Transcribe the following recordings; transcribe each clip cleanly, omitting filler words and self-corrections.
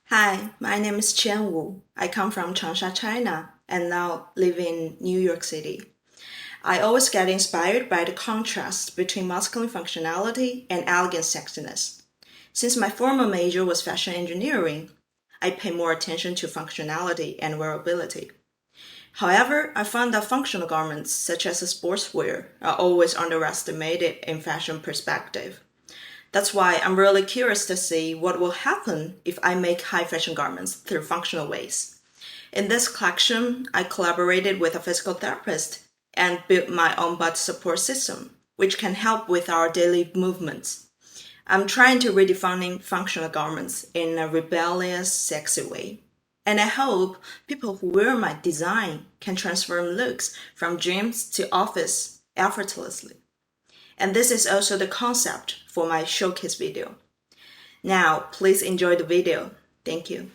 Hi, my name is Chiang Wu. I come from Changsha, China, and now live in New York City. I always get inspired by the contrast between masculine functionality and elegant sexiness. Since my former major was fashion engineering, I pay more attention to functionality and wearability. However, I found that functional garments, such as sportswear, are always underestimated in fashion perspective. That's why I'm really curious to see what will happen if I make high fashion garments through functional ways. In this collection, I collaborated with a physical therapist and built my own butt support system, which can help with our daily movements. I'm trying to redefine functional garments in a rebellious, sexy way. And I hope people who wear my design can transform looks from gyms to office effortlessly. And this is also the concept for my showcase video. Now, please enjoy the video. Thank you.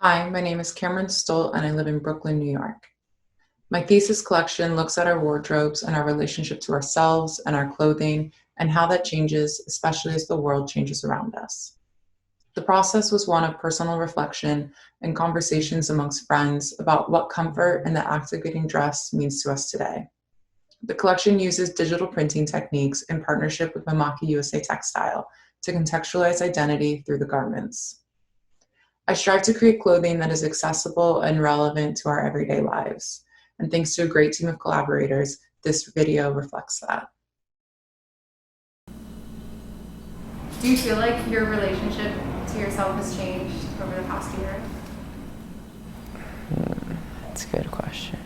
Hi, my name is Cameron Stuhl, and I live in Brooklyn, New York. My thesis collection looks at our wardrobes and our relationship to ourselves and our clothing and how that changes, especially as the world changes around us. The process was one of personal reflection and conversations amongst friends about what comfort and the act of getting dressed means to us today. The collection uses digital printing techniques in partnership with Mamaki USA Textile to contextualize identity through the garments. I strive to create clothing that is accessible and relevant to our everyday lives. And thanks to a great team of collaborators, this video reflects that. Do you feel like your relationship to yourself has changed over the past year? That's a good question.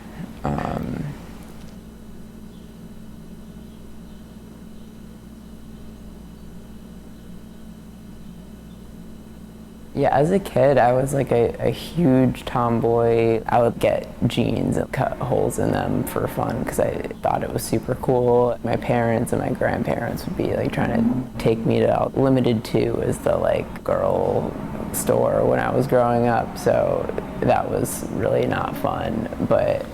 Yeah, as a kid, I was like a huge tomboy. I would get jeans and cut holes in them for fun because I thought it was super cool. My parents and my grandparents would be like trying to take me to Limited 2 as the like girl store when I was growing up, so that was really not fun. But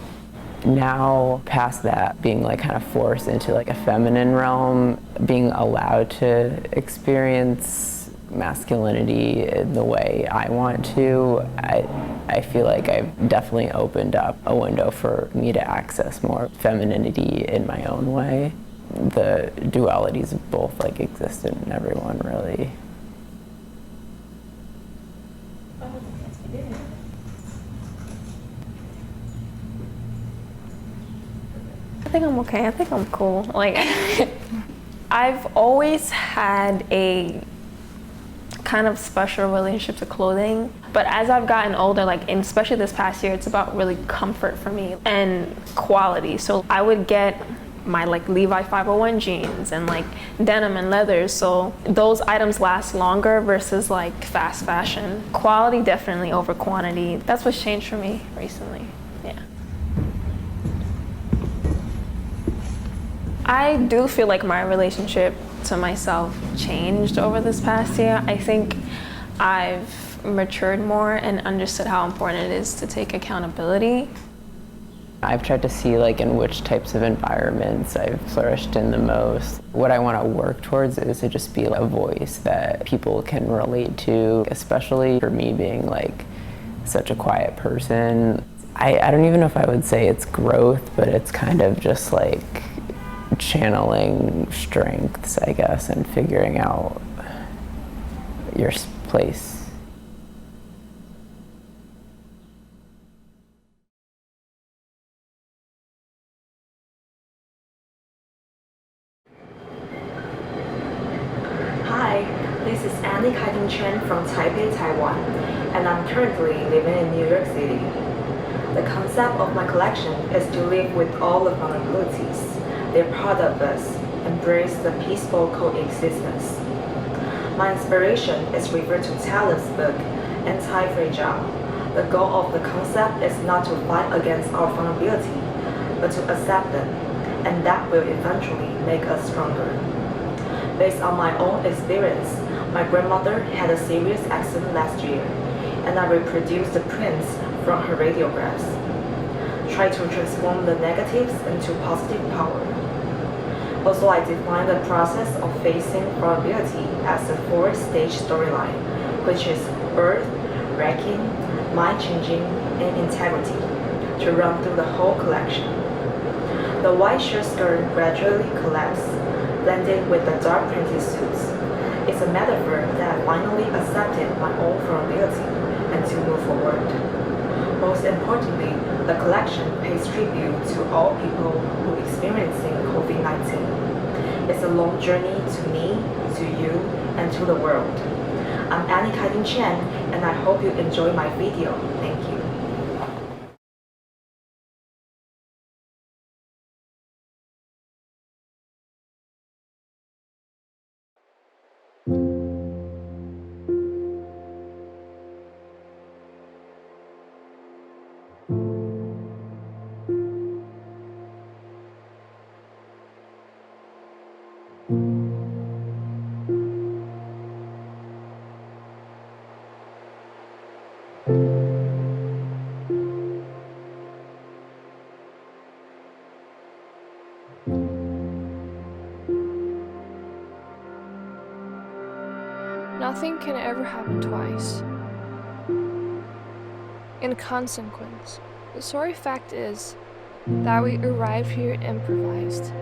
now, past that, being like kind of forced into like a feminine realm, being allowed to experience masculinity in the way I want to, I feel like I've definitely opened up a window for me to access more femininity in my own way. The dualities of both like exist in everyone, really. think I'm okay. I think I'm cool. Like, I've always had a kind of special relationship to clothing, but as I've gotten older, like, and especially this past year, it's about really comfort for me and quality. So I would get my like Levi 501 jeans and like denim and leather, so those items last longer versus like fast fashion. Quality definitely over quantity. That's what's changed for me recently. Yeah. I do feel like my relationship to myself changed over this past year. I think I've matured more and understood how important it is to take accountability. I've tried to see like in which types of environments I've flourished in the most. What I want to work towards is to just be a voice that people can relate to, especially for me being like such a quiet person. I don't even know if I would say it's growth, but it's kind of just like channeling strengths, I guess, and figuring out your place. Hi, this is Annika Chen from Taipei, Taiwan, and I'm currently living in New York City. The concept of my collection is to live with all the vulnerabilities. They're part of us, embrace the peaceful coexistence. My inspiration is referred to Taleb's book, Anti-Fragile. The goal of the concept is not to fight against our vulnerability, but to accept them, and that will eventually make us stronger. Based on my own experience, my grandmother had a serious accident last year, and I reproduced the prints from her radiographs. Try to transform the negatives into positive power. Also, I define the process of facing vulnerability as a 4-stage storyline, which is birth, wrecking, mind-changing, and integrity, to run through the whole collection. The white shirt skirt gradually collapsed, blending with the dark printed suits. It's a metaphor that I finally accepted my own vulnerability and to move forward. Most importantly, the collection pays tribute to all people who are experiencing COVID-19. It's a long journey to me, to you, and to the world. I'm Annika Chen, and I hope you enjoy my video. Thank you. Nothing can ever happen twice. In consequence, the sorry fact is that we arrived here improvised.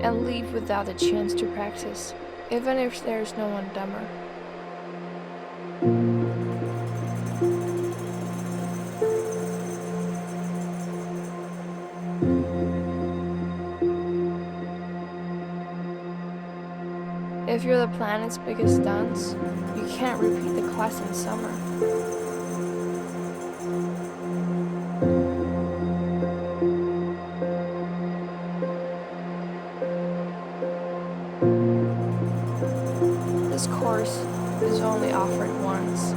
And leave without a chance to practice, even if there's no one dumber. If you're the planet's biggest dunce, you can't repeat the class in summer. This course is only offered once.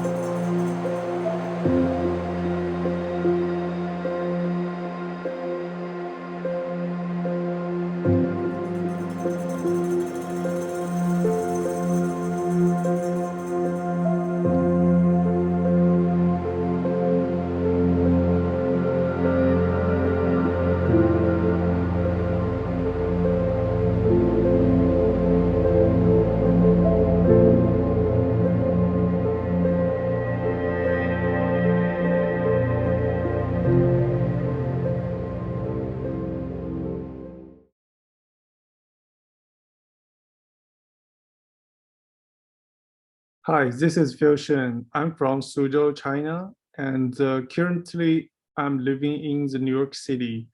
Hi, this is Fiocin. I'm from Suzhou, China, and currently I'm living in the New York City.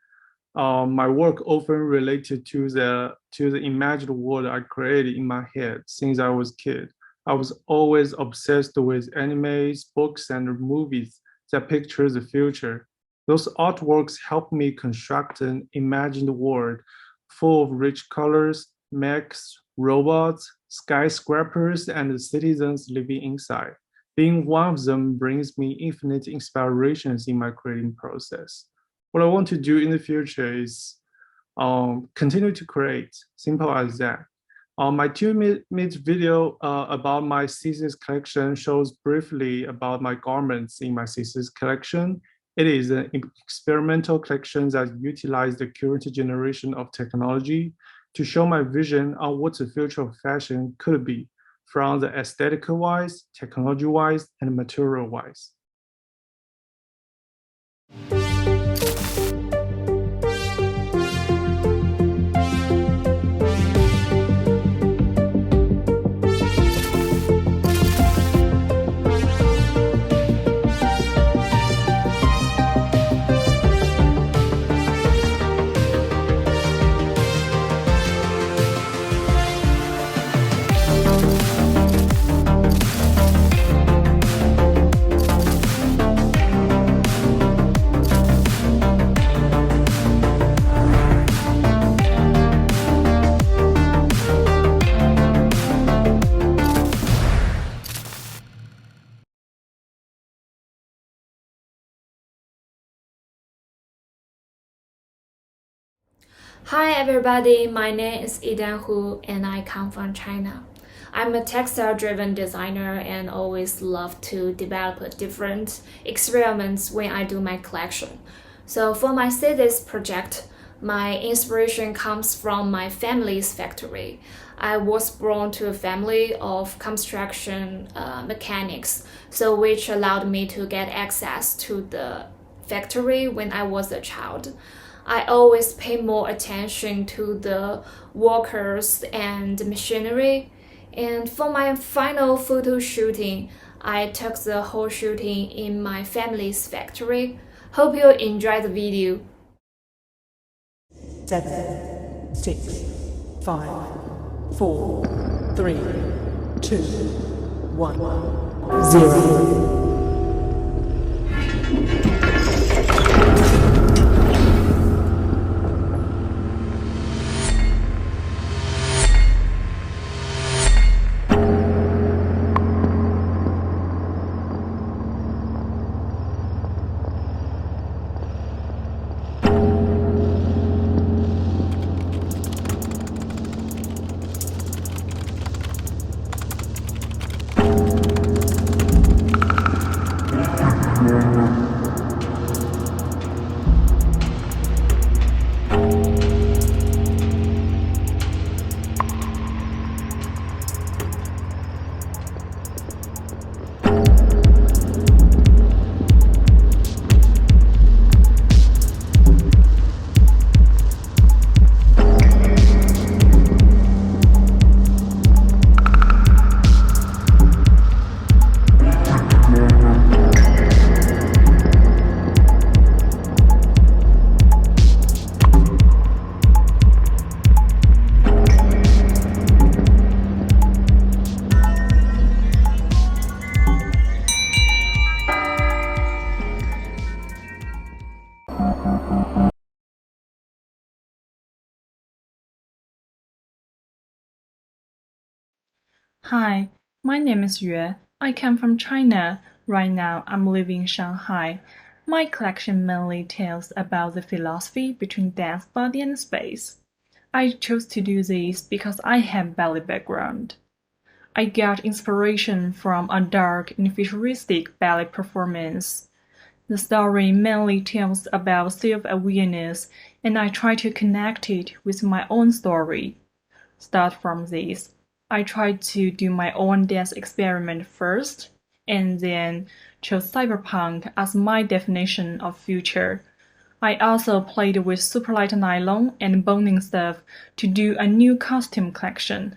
My work often related to the imagined world I created in my head since I was a kid. I was always obsessed with animes, books, and movies that picture the future. Those artworks help me construct an imagined world full of rich colors, mechs, robots, skyscrapers, and citizens living inside. Being one of them brings me infinite inspirations in my creating process. What I want to do in the future is continue to create, simple as that. My 2 minute video about my thesis collection shows briefly about my garments in my thesis collection. It is an experimental collection that utilizes the current generation of technology to show my vision on what the future of fashion could be, from the aesthetic wise, technology wise, and material wise. Hi everybody, my name is Idahu and I come from China. I'm a textile-driven designer and always love to develop different experiments when I do my collection. So for my thesis project, my inspiration comes from my family's factory. I was born to a family of construction mechanics, so which allowed me to get access to the factory when I was a child. I always pay more attention to the workers and machinery. And for my final photo shooting, I took the whole shooting in my family's factory. Hope you enjoy the video. 7, 6, 5, 4, 3, 2, 1, 0. Hi, my name is Yuya. I come from China. Right now, I'm living in Shanghai. My collection mainly tells about the philosophy between dance, body, and space. I chose to do this because I have ballet background. I got inspiration from a dark and futuristic ballet performance. The story mainly tells about self-awareness, and I try to connect it with my own story. Start from this. I tried to do my own dance experiment first, and then chose cyberpunk as my definition of future. I also played with superlight nylon and boning stuff to do a new costume collection.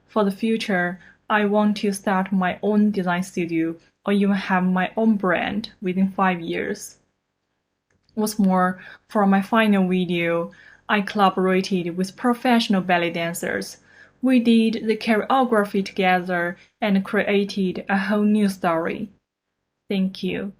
For the future, I want to start my own design studio or even have my own brand within 5 years. What's more, for my final video, I collaborated with professional ballet dancers. We did the choreography together and created a whole new story. Thank you.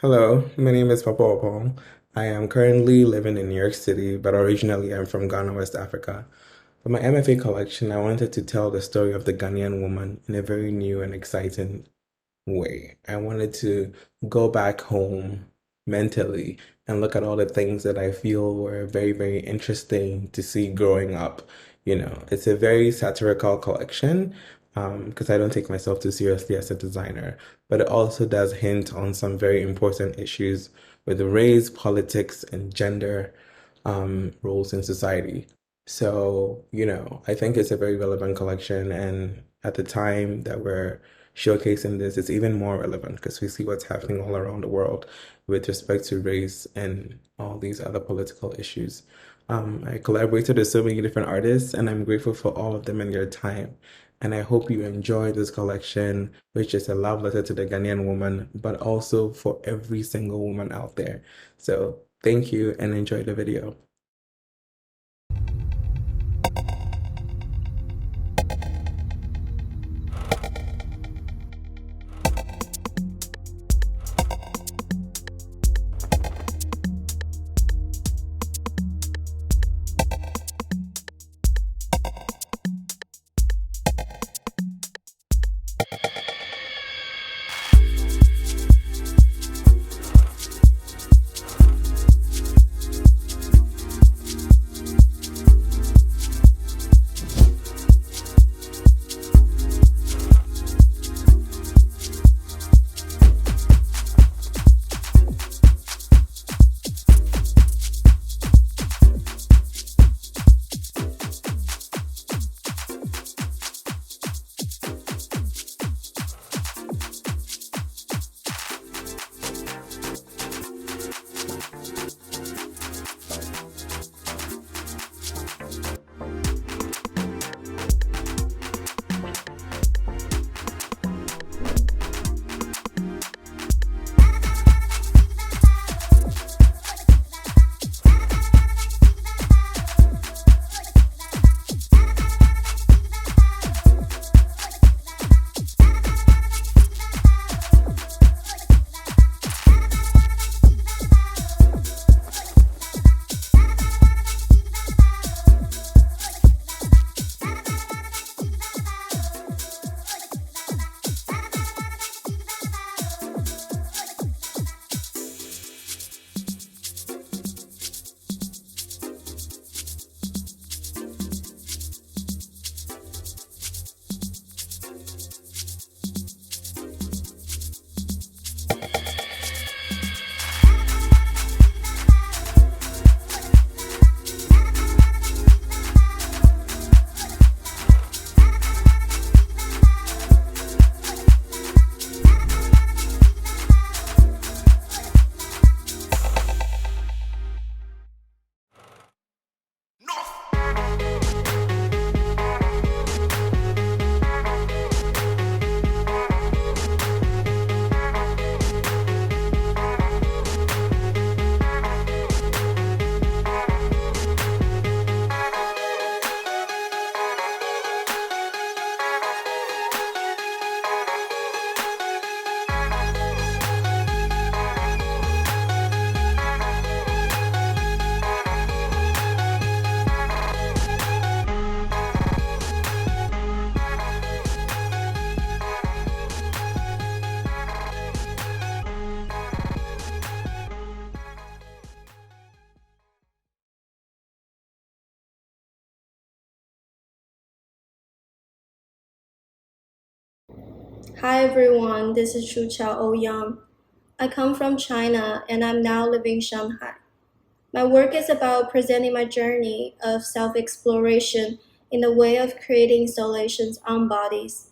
Hello, my name is Pablo Oppong. I am currently living in New York City, but originally I'm from Ghana, West Africa. For my MFA collection, I wanted to tell the story of the Ghanaian woman in a very new and exciting way. I wanted to go back home mentally and look at all the things that I feel were very, very interesting to see growing up. It's a very satirical collection because I don't take myself too seriously as a designer, but it also does hint on some very important issues with race, politics, and gender roles in society. So, I think it's a very relevant collection, and at the time that we're showcasing this, it's even more relevant because we see what's happening all around the world with respect to race and all these other political issues. I collaborated with so many different artists, and I'm grateful for all of them and their time. And I hope you enjoy this collection, which is a love letter to the Ghanaian woman, but also for every single woman out there. So thank you and enjoy the video. Hi everyone, this is Chucha Young. I come from China and I'm now living in Shanghai. My work is about presenting my journey of self-exploration in the way of creating installations on bodies.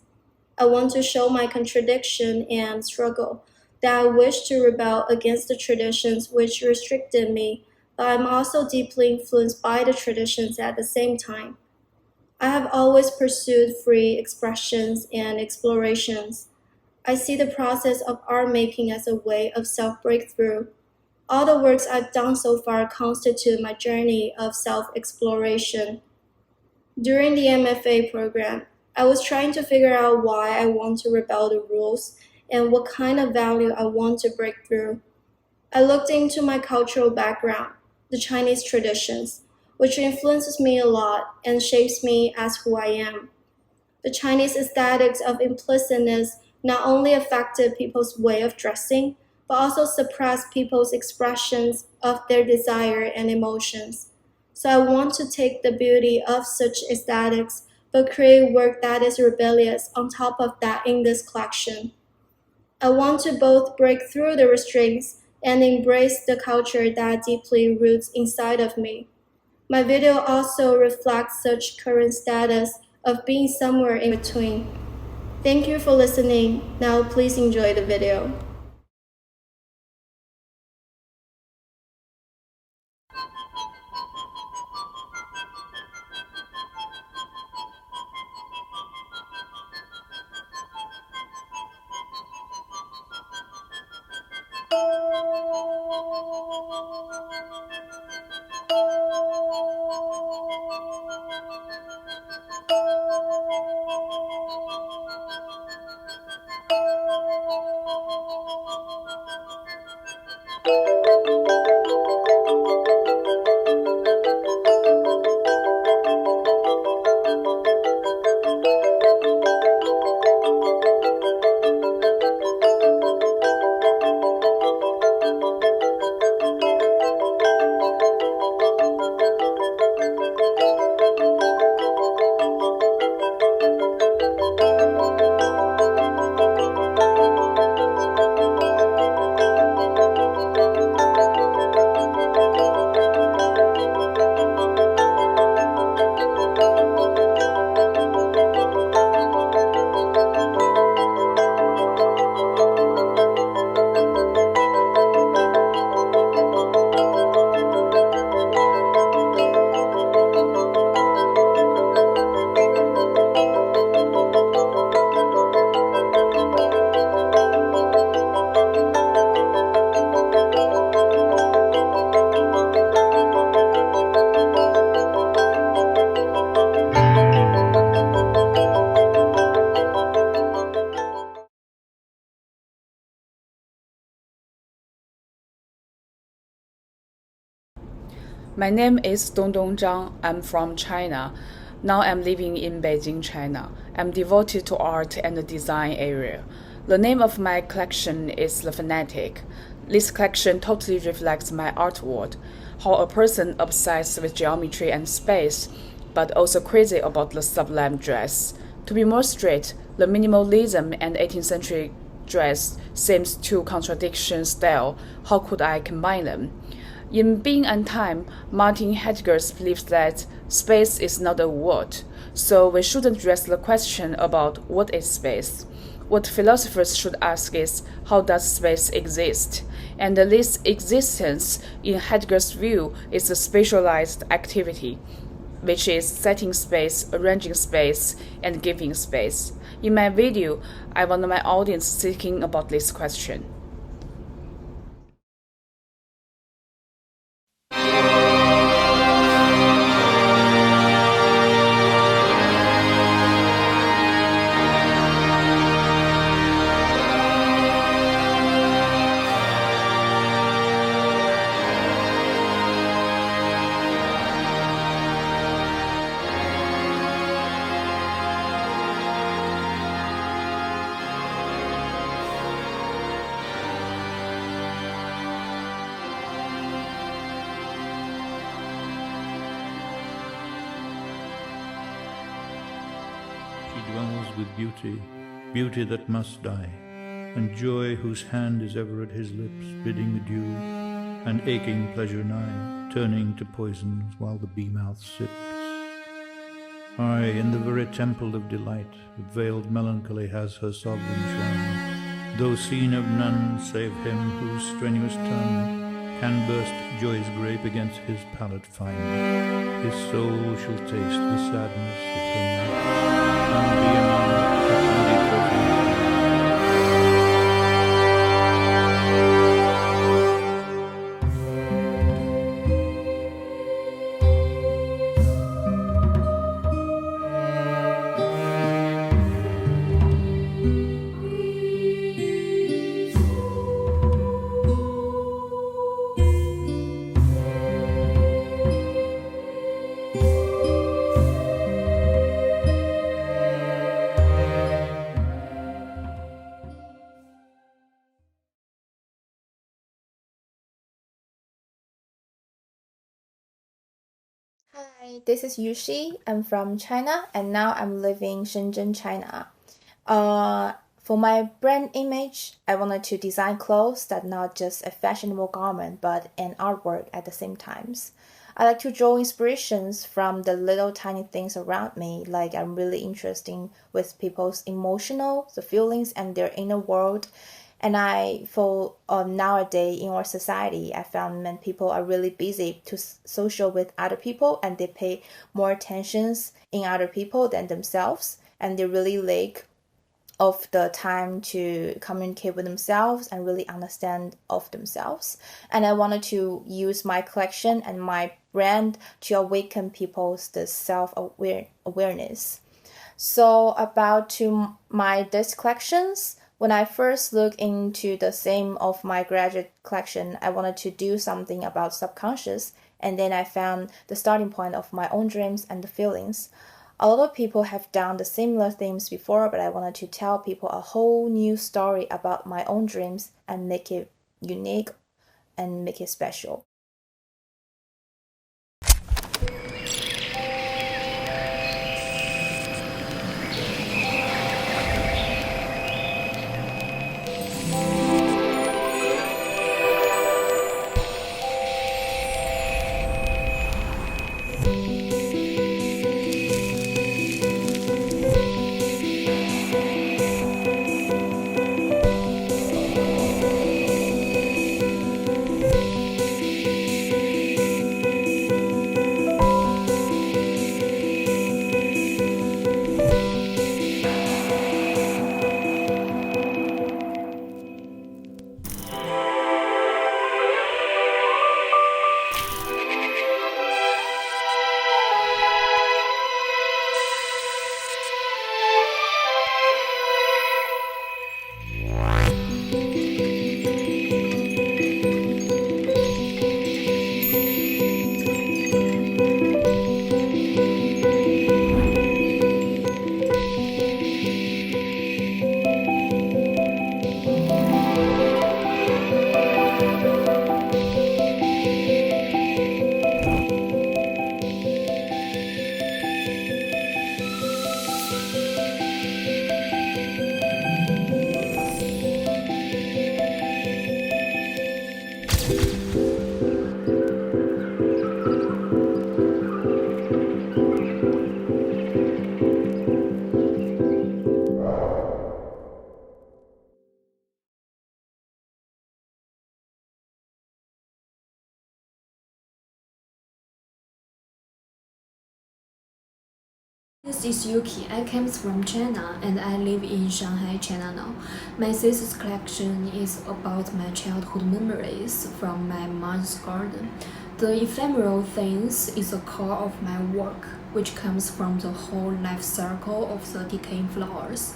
I want to show my contradiction and struggle, that I wish to rebel against the traditions which restricted me, but I'm also deeply influenced by the traditions at the same time. I have always pursued free expressions and explorations. I see the process of art making as a way of self-breakthrough. All the works I've done so far constitute my journey of self-exploration. During the MFA program, I was trying to figure out why I want to rebel the rules and what kind of value I want to break through. I looked into my cultural background, the Chinese traditions, which influences me a lot and shapes me as who I am. The Chinese aesthetics of implicitness not only affected people's way of dressing, but also suppressed people's expressions of their desire and emotions. So I want to take the beauty of such aesthetics, but create work that is rebellious on top of that in this collection. I want to both break through the restraints and embrace the culture that deeply roots inside of me. My video also reflects such current status of being somewhere in between. Thank you for listening. Now please enjoy the video. My name is Dongdong Zhang. I'm from China. Now I'm living in Beijing, China. I'm devoted to art and the design area. The name of my collection is The Fanatic. This collection totally reflects my art world, how a person obsessed with geometry and space, but also crazy about the sublime dress. To be more straight, the minimalism and 18th century dress seems to contradiction style. How could I combine them? In Being and Time, Martin Heidegger believes that space is not a word, so we shouldn't address the question about what is space. What philosophers should ask is, how does space exist? And this existence, in Heidegger's view, is a spatialized activity, which is setting space, arranging space, and giving space. In my video, I want my audience thinking about this question. She dwells with beauty beauty that must die, and joy whose hand is ever at his lips, bidding adieu, and aching pleasure nigh, turning to poisons while the bee-mouth sips. Aye, in the very temple of delight, with veiled melancholy has her sovereign shrine, though seen of none save him whose strenuous tongue can burst joy's grape against his palate fine. His soul shall taste the sadness of her night, and be among the candy trophies. Hi, this is Yushi. I'm from China and now I'm living in Shenzhen, China. For my brand image, I wanted to design clothes that not just a fashionable garment but an artwork at the same times. I like to draw inspirations from the little tiny things around me, like I'm really interested with people's emotional, the feelings and their inner world. And I feel nowadays in our society, I found many people are really busy to social with other people and they pay more attentions in other people than themselves. And they really lack of the time to communicate with themselves and really understand of themselves. And I wanted to use my collection and my brand to awaken people's the self-awareness. So about to this collections, when I first looked into the theme of my graduate collection, I wanted to do something about subconscious, and then I found the starting point of my own dreams and the feelings. A lot of people have done the similar themes before, but I wanted to tell people a whole new story about my own dreams and make it unique and make it special. This is Yuki. I came from China and I live in Shanghai, China now. My thesis collection is about my childhood memories from my mom's garden. The ephemeral things is the core of my work, which comes from the whole life cycle of the decaying flowers.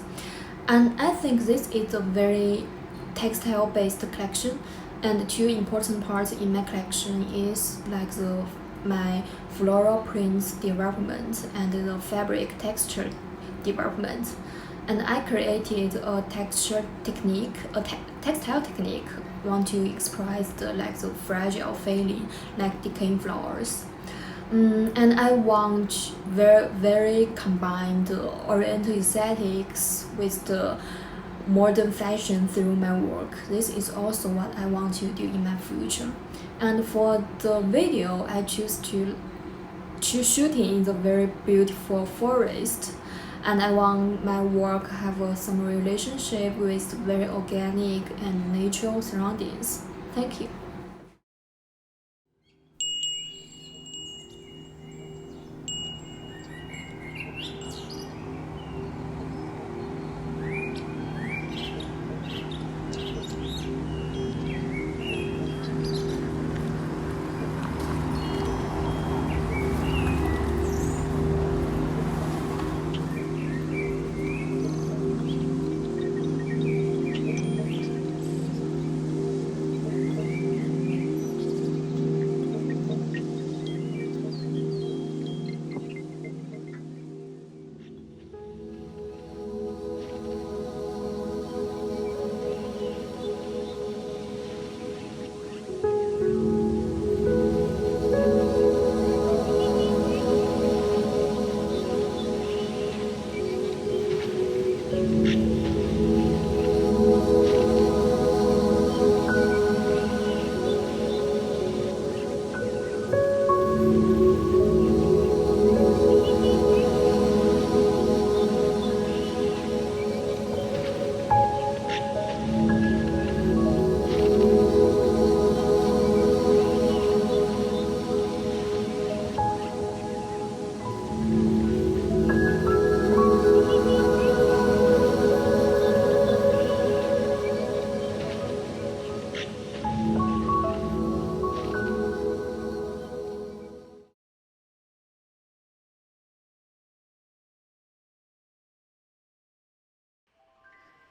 And I think this is a very textile-based collection, and the two important parts in my collection is like my floral prints development and the fabric texture development. And I created a textile technique, want to express the fragile feeling like decaying flowers. And I want very combine the Oriental aesthetics with the modern fashion through my work. This is also what I want to do in my future. And for the video, I choose to shooting in the very beautiful forest. And I want my work have some relationship with very organic and natural surroundings. Thank you.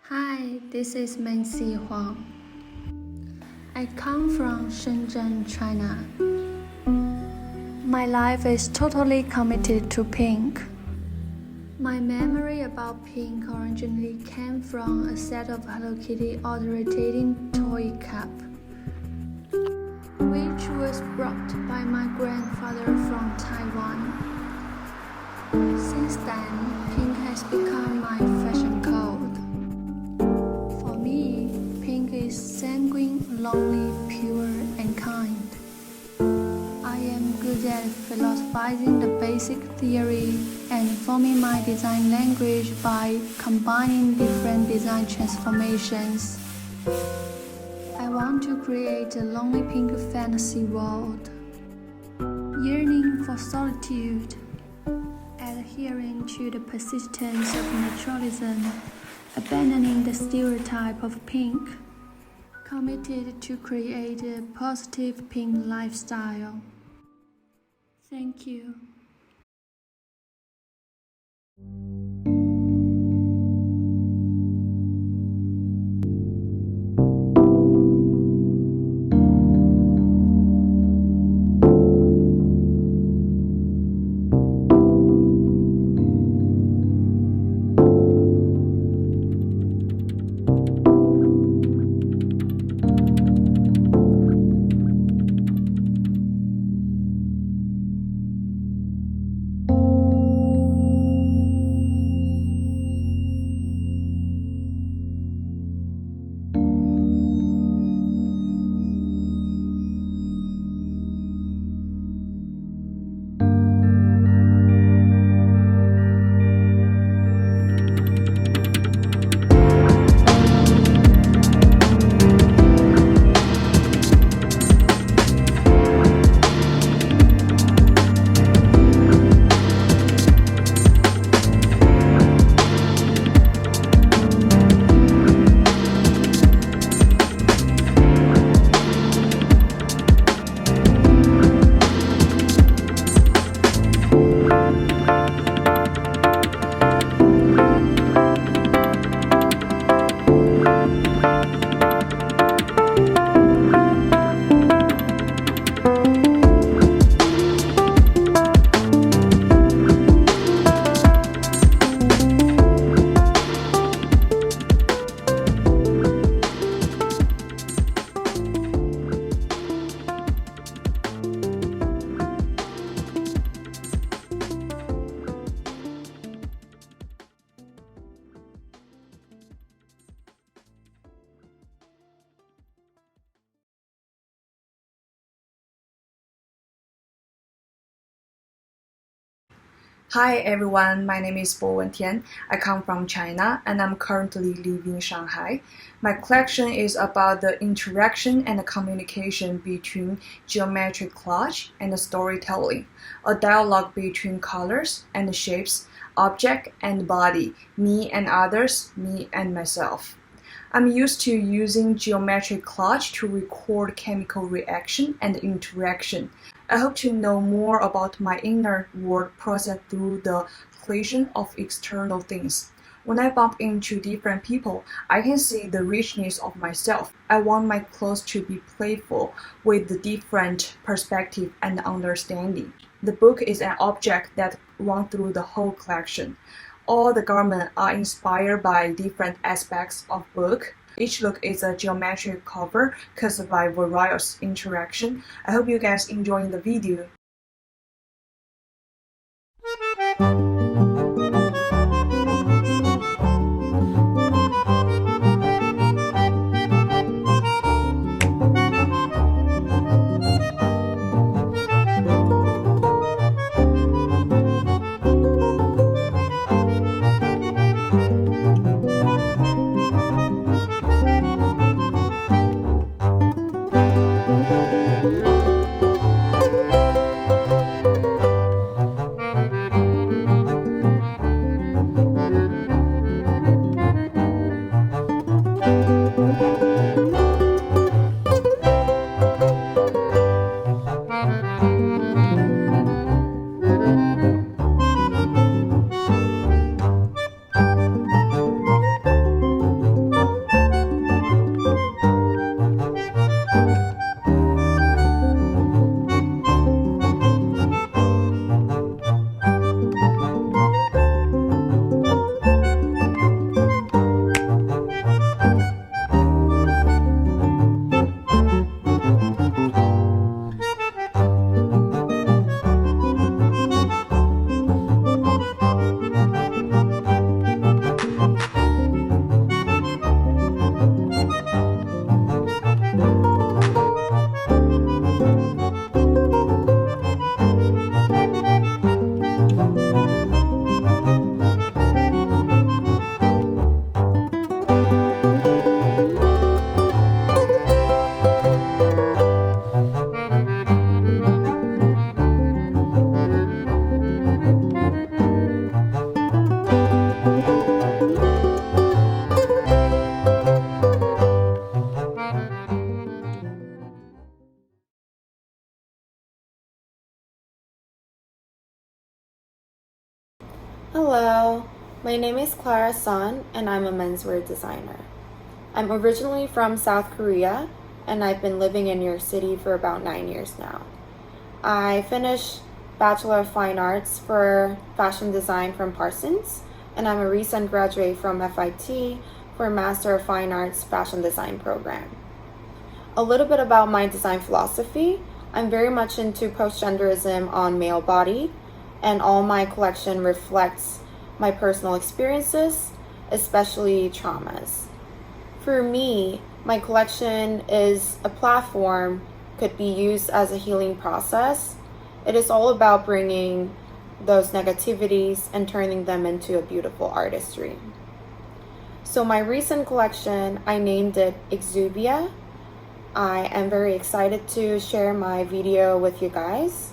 Hi, this is Menci Huang. I come from Shenzhen, China. My life is totally committed to pink. My memory about pink originally came from a set of Hello Kitty alternating toy cup, which was brought by my grandfather from Taiwan. Since then, pink has become my fashion code. For me, pink is sanguine, lonely, pure, and kind. I am good at philosophizing the basic theory and forming my design language by combining different design transformations. I want to create a lonely pink fantasy world, yearning for solitude, adhering to the persistence of naturalism, abandoning the stereotype of pink, committed to create a positive pink lifestyle. Thank you. Hi everyone, my name is Wen Tian. I come from China and I'm currently living in Shanghai. My collection is about the interaction and the communication between geometric collage and storytelling, a dialogue between colors and shapes, object and body, me and others, me and myself. I'm used to using geometric collage to record chemical reaction and interaction. I hope to know more about my inner world processed through the creation of external things. When I bump into different people, I can see the richness of myself. I want my clothes to be playful with the different perspective and understanding. The book is an object that runs through the whole collection. All the garments are inspired by different aspects of book. Each look is a geometric cover caused by various interaction. I hope you guys enjoy the video. Hello, my name is Clara Son and I'm a menswear designer. I'm originally from South Korea and I've been living in New York City for about 9 years now. I finished Bachelor of Fine Arts for Fashion Design from Parsons and I'm a recent graduate from FIT for Master of Fine Arts Fashion Design program. A little bit about my design philosophy. I'm very much into post-genderism on male body, and all my collection reflects my personal experiences, especially traumas. For me, my collection is a platform, could be used as a healing process. It is all about bringing those negativities and turning them into a beautiful artistry. So my recent collection, I named it Exuvia. I am very excited to share my video with you guys.